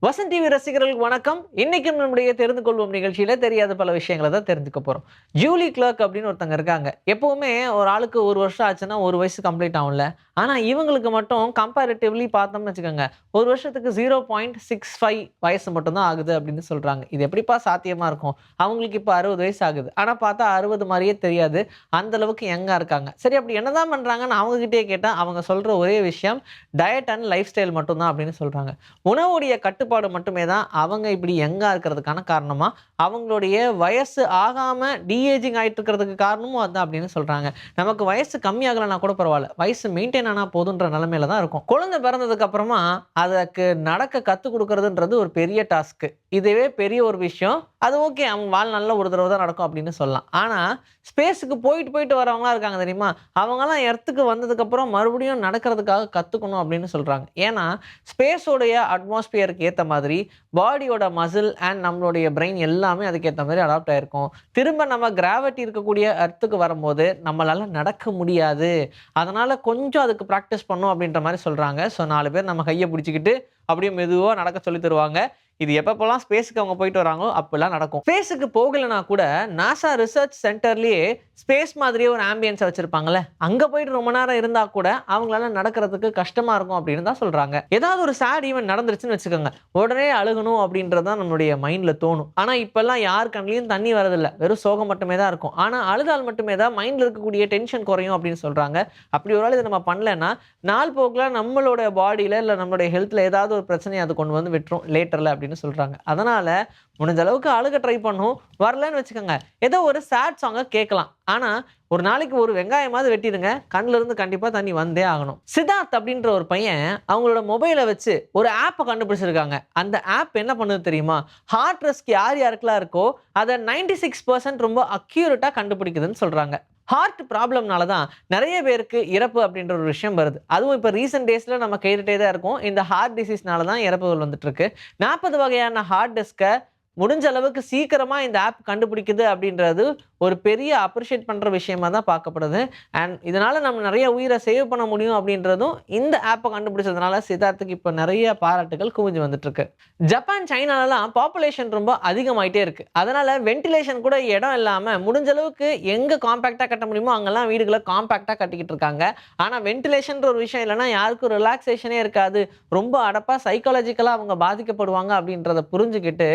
Vasanth TV ரசிகர்களுக்கு வணக்கம். இன்னைக்கு நம்முடைய தெரிந்து கொள்வோம் நிகழ்ச்சியில தெரியாத பல விஷயங்களை தான் தெரிஞ்சுக்க போறோம். ஜூலி கிளார்க் அப்படின்னு ஒருத்தங்க இருக்காங்க. எப்பவுமே ஒரு ஆளுக்கு 1 வருஷம் ஆச்சுன்னா 1 வயசு கம்ப்ளீட் ஆகும்ல. ஆனா இவங்களுக்கு மட்டும் கம்பேரிட்டிவ்லி பார்த்தோம்னு வச்சுக்கோங்க, 1 வருஷத்துக்கு 0.65 வயசு மட்டும் தான் ஆகுது அப்படின்னு சொல்றாங்க. இது எப்படிப்பா சாத்தியமா இருக்கும்? அவங்களுக்கு இப்ப 60 வயசு ஆகுது. ஆனா பார்த்தா 60 மாரியே தெரியாது. அந்த அளவுக்கு யங்கா இருக்காங்க. சரி, அப்படி என்னதான் பண்றாங்கன்னு அவங்க கிட்டயே கேட்டா அவங்க சொல்ற ஒரே விஷயம் டயட் அண்ட் லைஃப் ஸ்டைல் மட்டும் தான் அப்படின்னு சொல்றாங்க. உணவுடைய கட்டுப்பாடு மட்டுமே தான் அவங்க இப்படி யங்கா இருக்கிறதுக்கான காரணமா, அவங்களுடைய வயசு ஆகாம டீஏஜிங் ஆயிட்டு இருக்கிறதுக்கு காரணமும் அதான் அப்படின்னு சொல்றாங்க. நமக்கு வயசு கம்மியாகலனா கூட பரவால்ல. வயசு மெயின்டெயின் ஆனா போதுன்ற நிலைமையில தான் இருக்கோம். குழந்தை பிறந்ததுக்கு அப்புறமா அதற்கு நடக்க கத்துக் குடுக்குறதுன்றது ஒரு பெரிய டாஸ்க். இதுவே பெரிய ஒரு விஷயம். அது ஓகே. அவங்க வாழ்நாள்ல ஒரு தடவ தான் நடக்கும் அப்படின்னு சொல்லலாம். ஆனா ஸ்பேஸ்க்கு போயிட்டு போயிட்டு வரவங்களா இருக்காங்க தெரியுமா? அவங்கலாம் எர்த்துக்கு வந்ததுக்கப்புறம் மறுபடியும் நடக்கிறதுக்காக கத்துக்கணும் அப்படின்னு சொல்றாங்க. ஏன்னா ஸ்பேஸோடைய அட்மாஸ்பியருக்கு ஏத்த மாதிரி பாடியோட மசில் அண்ட் நம்மளுடைய பிரெயின் எல்லாமே அதுக்கேத்த மாரி அடாப்ட் ஆயிருக்கும். திரும்ப நம்ம கிராவிட்டி இருக்கக்கூடிய எர்த்துக்கு வரும்போது நம்மளால நடக்க முடியாது. அதனால கொஞ்சம் அதுக்கு பிராக்டிஸ் பண்ணணும் அப்படின்ற மாரி சொல்றாங்க. ஸோ 4 பேர் நம்ம கைய பிடிச்சுக்கிட்டு அப்படியே மெதுவா நடக்க சொல்லி தருவாங்க. இது எப்பப்போலாம் ஸ்பேஸ்க்கு அவங்க போயிட்டு வராங்களோ அப்பலாம் நடக்கும். ஸ்பேஸ்க்கு போகலனா கூட நாசா ரிசர்ச் சென்டர்லயே ஸ்பேஸ் மாதிரியே ஒரு ஆம்பியன்ஸ வச்சிருப்பாங்கல்ல. அங்க போயிட்டு ரொம்ப நேரம் இருந்தா கூட அவங்களால நடக்கிறதுக்கு கஷ்டமா இருக்கும் அப்படின்னு தான் சொல்றாங்க. ஏதாவது ஒரு சேட் ஈவென்ட் நடந்துருச்சுன்னு வச்சுக்கோங்க. உடனே அழுகணும் அப்படின்றது தான் நம்மளுடைய மைண்ட்ல தோணும். ஆனா இப்பல்லாம் யார் கண்லயும் தண்ணி வரதில்ல. வெறும் சோகம் மட்டுமே தான் இருக்கும். ஆனா அழுதால் மட்டுமே தான் மைண்ட்ல இருக்கக்கூடிய டென்ஷன் குறையும் அப்படின்னு சொல்றாங்க. அப்படி ஒரு வேளை இத நம்ம பண்ணலன்னா, நாள் போக்குல நம்மளோட பாடியில இல்ல நம்மளுடைய ஹெல்த்ல ஏதாவது ஒரு பிரச்சனைய அது கொண்டு வந்து விட்டுரும் லேட்டர்ல அப்படின்னு சொல்றாங்க. அதனால முடிஞ்ச அளவுக்கு அழுக ட்ரை பண்ணும். வரலன்னு வச்சுக்கோங்க. ஏதோ ஒரு சேட் சாங்க கேட்கலாம். ஆனா ஒரு நாளைக்கு ஒரு வெங்காயமாவது வெட்டிடுங்க. கண்ல இருந்து கண்டிப்பா தண்ணி வந்தே ஆகணும். சித்தார்த் அப்படின்ற ஒரு பையன் அவங்களோட மொபைல வச்சு ஒரு ஆப்ப கண்டுபிடிச்சிருக்காங்க. அந்த ஆப் என்ன பண்ணுது தெரியுமா? ஹார்ட் ரிஸ்க் யார் யாருக்கெல்லாம் இருக்கோ அத 96% ரொம்ப அக்யூரேட்டா கண்டுபிடிக்குதுன்னு சொல்றாங்க. ஹார்ட் ப்ராப்ளம்னால தான் நெறைய பேருக்கு இறப்பு அப்படின்ற ஒரு விஷயம் வருது. அதுவும் இப்ப ரீசென்ட் டேஸ்ல நம்ம கேட்டுட்டே தான் இருக்கோம். இந்த ஹார்ட் டிசீஸ்னால தான் இறப்புகள் வந்துட்டு இருக்கு. 40 வகையான ஹார்ட் டிஸ்க்க முடிஞ்ச அளவுக்கு சீக்கிரமா இந்த ஆப் கண்டுபிடிக்குது அப்படின்றது ஒரு பெரிய அப்ரிஷியேட் பண்ற விஷயமா தான் பார்க்கப்படுது. அண்ட் இதனால நம்ம நெறைய உயிர சேவ் பண்ண முடியும் அப்படின்றதும் இந்த ஆப்ப கண்டுபிடிச்சதுனால சித்தார்த்துக்கு இப்ப நெறைய பாராட்டுகள் குவிஞ்சு வந்துட்டு இருக்கு. ஜப்பான், சைனாலலாம் பாப்புலேஷன் ரொம்ப அதிகமாயிட்டே இருக்கு. அதனால வென்டிலேஷன் கூட இடம் இல்லாம முடிஞ்ச அளவுக்கு எங்க காம்பேக்ட்டா கட்ட முடியுமோ அங்கலாம் வீடுகள காம்பேக்ட்டா கட்டிக்கிட்டு இருக்காங்க. ஆனா வென்டிலேஷன்ன்ற ஒரு விஷயம் இல்லன்னா யாருக்கும் ரிலாக்சேஷனே இருக்காது. ரொம்ப அடப்பா சைக்காலஜிக்கலா அவங்க பாதிக்கப்படுவாங்க அப்படின்றத புரிஞ்சுகிட்டு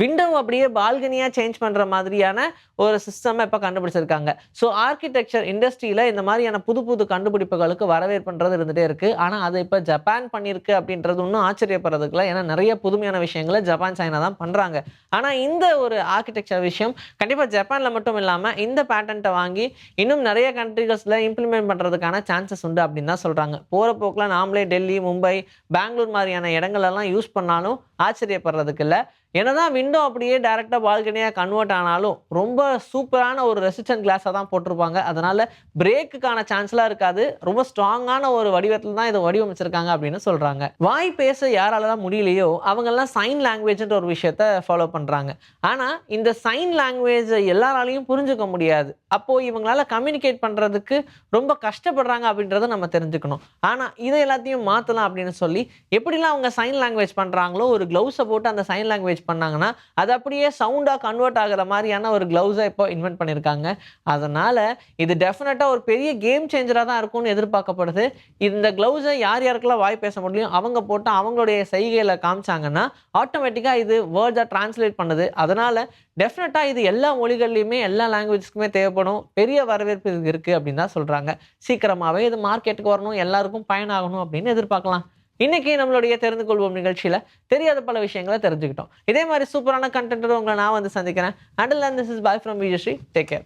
விண்டோவ அப்படியே பால்கனியா சேஞ்ச் பண்ற மாதிரியான ஒரு சிஸ்டம் இப்ப கண்டுபிடிச்சிருக்காங்க. ஸோ ஆர்க்கிடெக்சர் இண்டஸ்ட்ரியில இந்த மாதிரியான புது புது கண்டுபிடிப்புகளுக்கு வரவேற்புன்றது இருந்துட்டே இருக்கு. ஆனா அத இப்ப ஜப்பான் பண்ணியிருக்கு அப்படின்றது இன்னும் ஆச்சரியப்படுறதுக்கு இல்ல. ஏன்னா நெறைய புதுமையான விஷயங்கள ஜப்பான், சைனா தான் பண்றாங்க. ஆனா இந்த ஒரு ஆர்க்கிடெக்சர் விஷயம் கண்டிப்பா ஜப்பான்ல மட்டும் இல்லாம இந்த பேட்டன்ட்ட வாங்கி இன்னும் நெறைய கண்ட்ரீஸ்ல இம்ப்ளிமெண்ட் பண்றதுக்கான சான்சஸ் உண்டு அப்படின்னு தான் சொல்றாங்க. போற போக்குல நாமளே டெல்லி, மும்பை, பெங்களூர் மாரியான இடங்கள் எல்லாம் யூஸ் பண்ணாலும் ஆச்சரியப்படுறதுக்கு இல்ல. என்னதான் விண்டோ அப்படியே டைரக்ட்டா பால்கனியா கன்வெர்ட் ஆனாலும், ரொம்ப சூப்பரான ஒரு ரெசிஸ்டன்ட் கிளாஸா தான் போட்டிருப்பாங்க. அதனால பிரேக்குக்கான சான்ஸ்லாம் இருக்காது. ரொம்ப ஸ்ட்ராங்கான ஒரு வடிவத்தில தான் இத வடிவமைச்சிருக்காங்க அப்படின்னு சொல்றாங்க. வாய் பேச யாரால தான் முடியலையோ, அவங்கலாம் சைன் லாங்குவேஜ்ன்ற ஒரு விஷயத்த ஃபாலோ பண்றாங்க. ஆனா, இந்த சைன் லாங்குவேஜ எல்லாராலயும் புரிஞ்சுக்க முடியாது. அப்போ இவங்களால கம்யூனிகேட் பண்றதுக்கு ரொம்ப கஷ்டப்படுறாங்க அப்படின்றத நம்ம தெரிஞ்சுக்கணும். ஆனா, இத எல்லாத்தையும் மாத்தலாம் அப்படின்னு சொல்லி, எப்படிலாம் அவங்க சைன் லாங்குவேஜ் பண்றாங்களோ, ஒரு கிளவுஸ போட்டு அந்த சைன் லாங்குவேஜ் பண்ணாங்கன்னா, அது அப்படியே சவுண்டா கன்வெர்ட் ஆகுற மாரியான ஒரு கிளவுஸ இப்போ இன்வென்ட் பண்ணியிருக்காங்க. அதனால இது டெஃபினட்டா ஒரு பெரிய கேம் சேஞ்சரா தான் இருக்கும்னு எதிர்பார்க்கப்படுது. இந்த கிளவுஸ யார் யாருக்கெல்லாம் வாய் பேச முடியும், அவங்க போட்டு அவங்களுடைய செய்கையில காமிச்சாங்கன்னா, ஆட்டோமேட்டிக்கா இது வேர்ட்ஸா டிரான்ஸ்லேட் பண்ணுது. அதனால டெஃபினட்டா இது எல்லா மொழிகள்லயுமே, எல்லா லாங்குவேஜ்க்குமே தேவைப்படும். பெரிய வரவேற்பு இதுக்கு இருக்கு அப்படின்னு தான் சொல்றாங்க. சீக்கிரமாவே இது மார்க்கெட்டுக்கு வரணும், எல்லாருக்கும் பயனாகணும் அப்படின்னு எதிர்பார்க்கலாம். இன்னைக்கு நம்மளுடைய தெரிந்து கொள்வோம் நிகழ்ச்சியில தெரியாத பல விஷயங்கள தெரிஞ்சுக்கிட்டோம். இதே மாரி சூப்பரான கன்டென்ட்டோட உங்கள நான் வந்து சந்திக்கிறேன். Until then this is bye from Vijayasri. Take care.